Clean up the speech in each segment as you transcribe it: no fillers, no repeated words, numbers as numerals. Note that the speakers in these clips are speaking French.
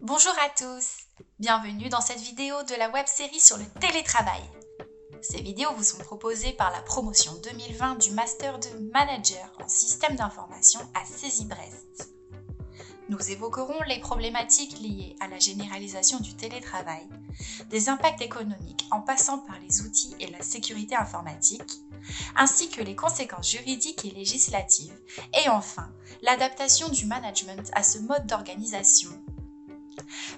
Bonjour à tous, bienvenue dans cette vidéo de la web-série sur le télétravail. Ces vidéos vous sont proposées par la promotion 2020 du Master de Manager en système d'information à Césy-Brest. Nous évoquerons les problématiques liées à la généralisation du télétravail, des impacts économiques en passant par les outils et la sécurité informatique, ainsi que les conséquences juridiques et législatives, et enfin, l'adaptation du management à ce mode d'organisation.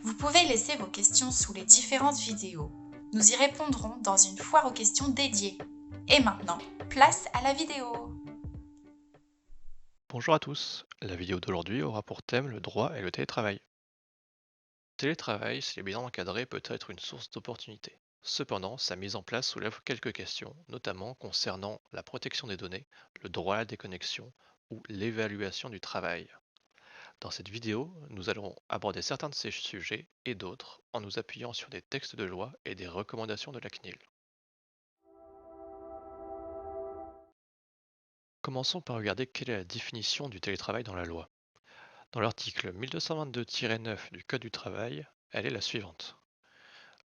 Vous pouvez laisser vos questions sous les différentes vidéos. Nous y répondrons dans une foire aux questions dédiée. Et maintenant, place à la vidéo. Bonjour à tous, la vidéo d'aujourd'hui aura pour thème le droit et le télétravail. Le télétravail, s'il est bien encadré, peut être une source d'opportunités. Cependant, sa mise en place soulève quelques questions, notamment concernant la protection des données, le droit à la déconnexion ou l'évaluation du travail. Dans cette vidéo, nous allons aborder certains de ces sujets et d'autres en nous appuyant sur des textes de loi et des recommandations de la CNIL. Commençons par regarder quelle est la définition du télétravail dans la loi. Dans l'article 1222-9 du Code du travail, elle est la suivante.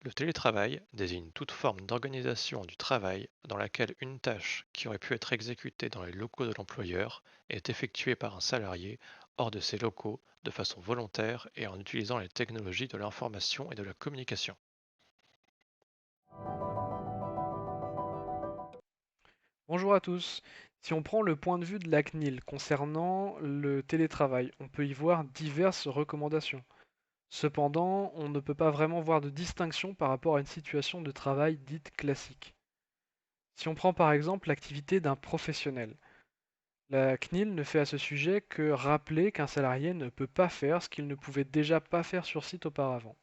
Le télétravail désigne toute forme d'organisation du travail dans laquelle une tâche qui aurait pu être exécutée dans les locaux de l'employeur est effectuée par un salarié hors de ses locaux de façon volontaire et en utilisant les technologies de l'information et de la communication. Bonjour à tous. Si on prend le point de vue de la CNIL concernant le télétravail, on peut y voir diverses recommandations. Cependant, on ne peut pas vraiment voir de distinction par rapport à une situation de travail dite classique. Si on prend par exemple l'activité d'un professionnel, la CNIL ne fait à ce sujet que rappeler qu'un salarié ne peut pas faire ce qu'il ne pouvait déjà pas faire sur site auparavant.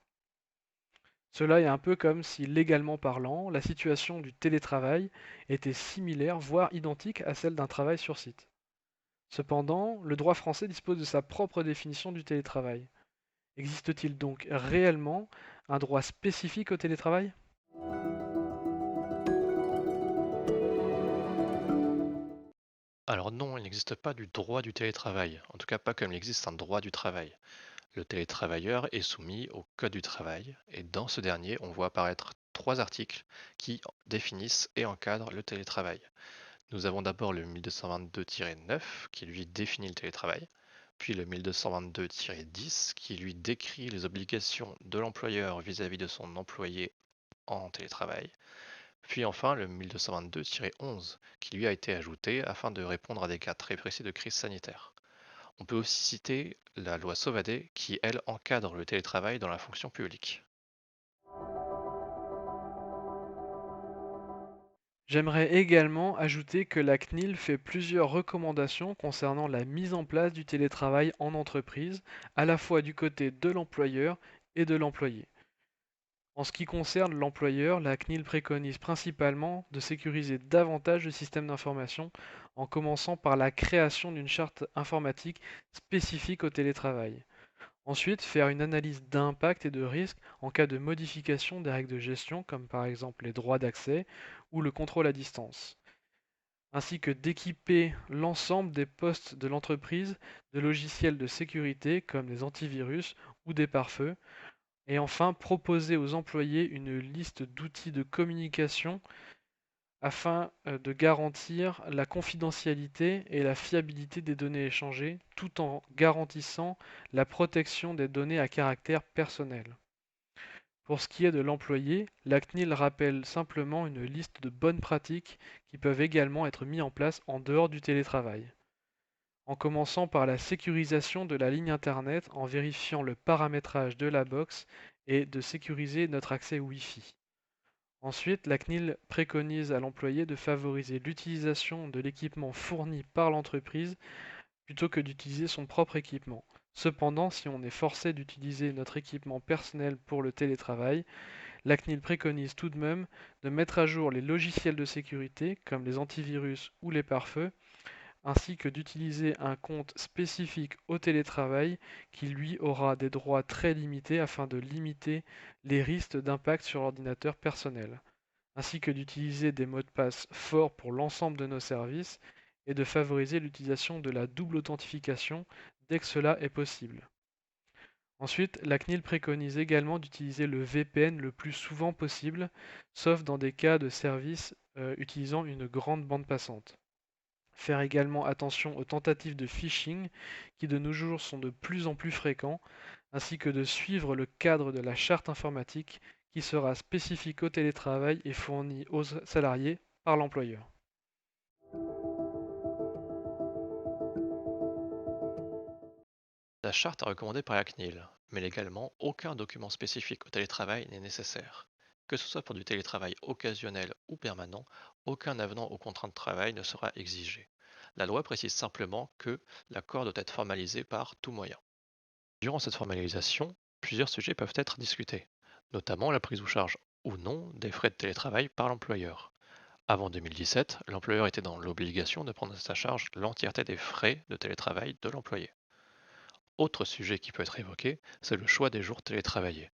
Cela est un peu comme si, légalement parlant, la situation du télétravail était similaire, voire identique à celle d'un travail sur site. Cependant, le droit français dispose de sa propre définition du télétravail. Existe-t-il donc réellement un droit spécifique au télétravail? Alors non, il n'existe pas du droit du télétravail, en tout cas pas comme il existe un droit du travail. Le télétravailleur est soumis au Code du travail et dans ce dernier, on voit apparaître trois articles qui définissent et encadrent le télétravail. Nous avons d'abord le 1222-9 qui lui définit le télétravail, puis le 1222-10 qui lui décrit les obligations de l'employeur vis-à-vis de son employé en télétravail, puis enfin le 1222-11 qui lui a été ajouté afin de répondre à des cas très précis de crise sanitaire. On peut aussi citer la loi Sauvadet qui, elle, encadre le télétravail dans la fonction publique. J'aimerais également ajouter que la CNIL fait plusieurs recommandations concernant la mise en place du télétravail en entreprise, à la fois du côté de l'employeur et de l'employé. En ce qui concerne l'employeur, la CNIL préconise principalement de sécuriser davantage le système d'information en commençant par la création d'une charte informatique spécifique au télétravail. Ensuite, faire une analyse d'impact et de risque en cas de modification des règles de gestion, comme par exemple les droits d'accès ou le contrôle à distance, ainsi que d'équiper l'ensemble des postes de l'entreprise de logiciels de sécurité comme des antivirus ou des pare-feux, et enfin proposer aux employés une liste d'outils de communication afin de garantir la confidentialité et la fiabilité des données échangées, tout en garantissant la protection des données à caractère personnel. Pour ce qui est de l'employé, la CNIL rappelle simplement une liste de bonnes pratiques qui peuvent également être mises en place en dehors du télétravail, en commençant par la sécurisation de la ligne Internet en vérifiant le paramétrage de la box et de sécuriser notre accès Wi-Fi. Ensuite, la CNIL préconise à l'employé de favoriser l'utilisation de l'équipement fourni par l'entreprise plutôt que d'utiliser son propre équipement. Cependant, si on est forcé d'utiliser notre équipement personnel pour le télétravail, la CNIL préconise tout de même de mettre à jour les logiciels de sécurité comme les antivirus ou les pare-feux, ainsi que d'utiliser un compte spécifique au télétravail qui lui aura des droits très limités afin de limiter les risques d'impact sur l'ordinateur personnel, ainsi que d'utiliser des mots de passe forts pour l'ensemble de nos services et de favoriser l'utilisation de la double authentification dès que cela est possible. Ensuite, la CNIL préconise également d'utiliser le VPN le plus souvent possible, sauf dans des cas de service utilisant une grande bande passante. Faire également attention aux tentatives de phishing qui de nos jours sont de plus en plus fréquents, ainsi que de suivre le cadre de la charte informatique qui sera spécifique au télétravail et fourni aux salariés par l'employeur. La charte est recommandée par la CNIL, mais légalement, aucun document spécifique au télétravail n'est nécessaire. Que ce soit pour du télétravail occasionnel ou permanent, aucun avenant au contrat de travail ne sera exigé. La loi précise simplement que l'accord doit être formalisé par tout moyen. Durant cette formalisation, plusieurs sujets peuvent être discutés, notamment la prise en charge ou non des frais de télétravail par l'employeur. Avant 2017, l'employeur était dans l'obligation de prendre à sa charge l'entièreté des frais de télétravail de l'employé. Autre sujet qui peut être évoqué, c'est le choix des jours télétravaillés.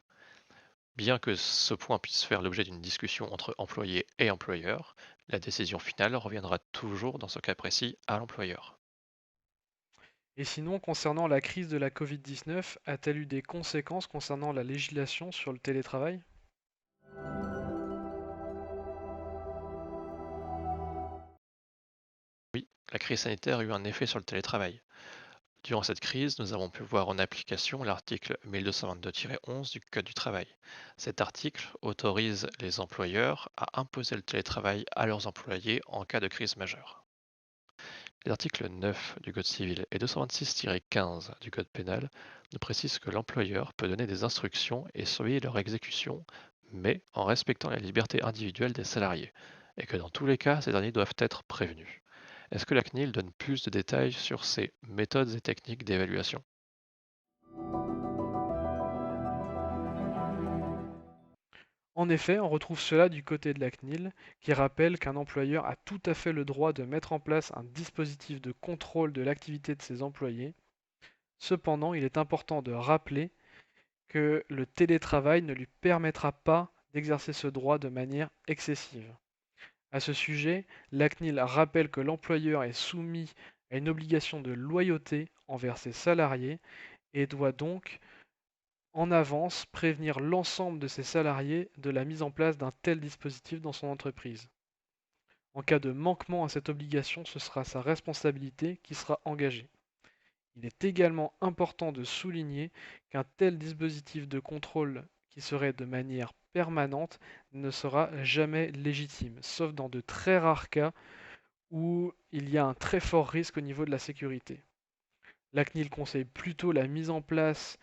Bien que ce point puisse faire l'objet d'une discussion entre employé et employeur, la décision finale reviendra toujours dans ce cas précis à l'employeur. Et sinon, concernant la crise de la Covid-19, a-t-elle eu des conséquences concernant la législation sur le télétravail? Oui, la crise sanitaire a eu un effet sur le télétravail. Durant cette crise, nous avons pu voir en application l'article 1222-11 du Code du travail. Cet article autorise les employeurs à imposer le télétravail à leurs employés en cas de crise majeure. Les articles 9 du Code civil et 226-15 du Code pénal nous précisent que l'employeur peut donner des instructions et surveiller leur exécution, mais en respectant la liberté individuelle des salariés, et que dans tous les cas, ces derniers doivent être prévenus. Est-ce que la CNIL donne plus de détails sur ces méthodes et techniques d'évaluation? En effet, on retrouve cela du côté de la CNIL, qui rappelle qu'un employeur a tout à fait le droit de mettre en place un dispositif de contrôle de l'activité de ses employés. Cependant, il est important de rappeler que le télétravail ne lui permettra pas d'exercer ce droit de manière excessive. À ce sujet, la CNIL rappelle que l'employeur est soumis à une obligation de loyauté envers ses salariés et doit donc en avance prévenir l'ensemble de ses salariés de la mise en place d'un tel dispositif dans son entreprise. En cas de manquement à cette obligation, ce sera sa responsabilité qui sera engagée. Il est également important de souligner qu'un tel dispositif de contrôle qui serait de manière permanente ne sera jamais légitime, sauf dans de très rares cas où il y a un très fort risque au niveau de la sécurité. La CNIL conseille plutôt la mise en place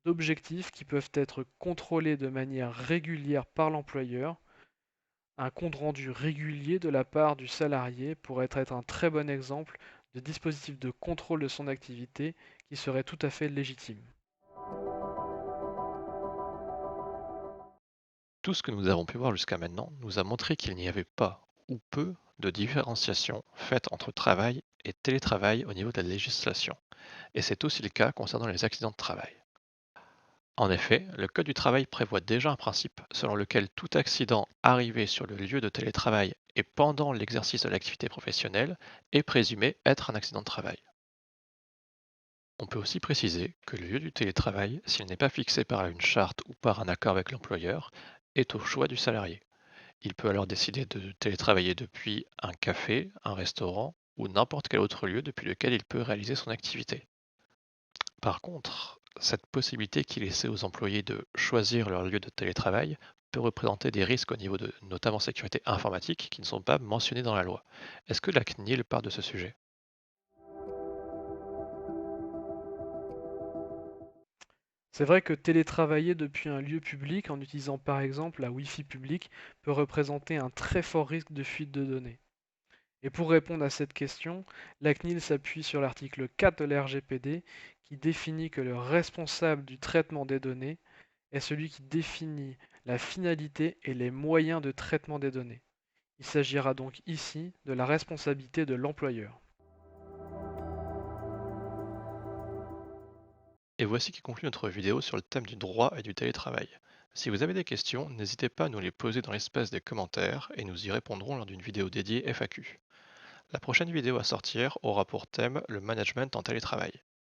d'objectifs qui peuvent être contrôlés de manière régulière par l'employeur. Un compte-rendu régulier de la part du salarié pourrait être un très bon exemple de dispositif de contrôle de son activité qui serait tout à fait légitime. Tout ce que nous avons pu voir jusqu'à maintenant nous a montré qu'il n'y avait pas ou peu de différenciation faite entre travail et télétravail au niveau de la législation. Et c'est aussi le cas concernant les accidents de travail. En effet, le Code du travail prévoit déjà un principe selon lequel tout accident arrivé sur le lieu de télétravail et pendant l'exercice de l'activité professionnelle est présumé être un accident de travail. On peut aussi préciser que le lieu du télétravail, s'il n'est pas fixé par une charte ou par un accord avec l'employeur, est au choix du salarié. Il peut alors décider de télétravailler depuis un café, un restaurant ou n'importe quel autre lieu depuis lequel il peut réaliser son activité. Par contre, cette possibilité qui est laissée aux employés de choisir leur lieu de télétravail peut représenter des risques au niveau de notamment sécurité informatique qui ne sont pas mentionnés dans la loi. Est-ce que la CNIL parle de ce sujet? C'est vrai que télétravailler depuis un lieu public en utilisant par exemple la Wi-Fi publique peut représenter un très fort risque de fuite de données. Et pour répondre à cette question, la CNIL s'appuie sur l'article 4 de la RGPD qui définit que le responsable du traitement des données est celui qui définit la finalité et les moyens de traitement des données. Il s'agira donc ici de la responsabilité de l'employeur. Et voici qui conclut notre vidéo sur le thème du droit et du télétravail. Si vous avez des questions, n'hésitez pas à nous les poser dans l'espace des commentaires et nous y répondrons lors d'une vidéo dédiée FAQ. La prochaine vidéo à sortir aura pour thème le management en télétravail.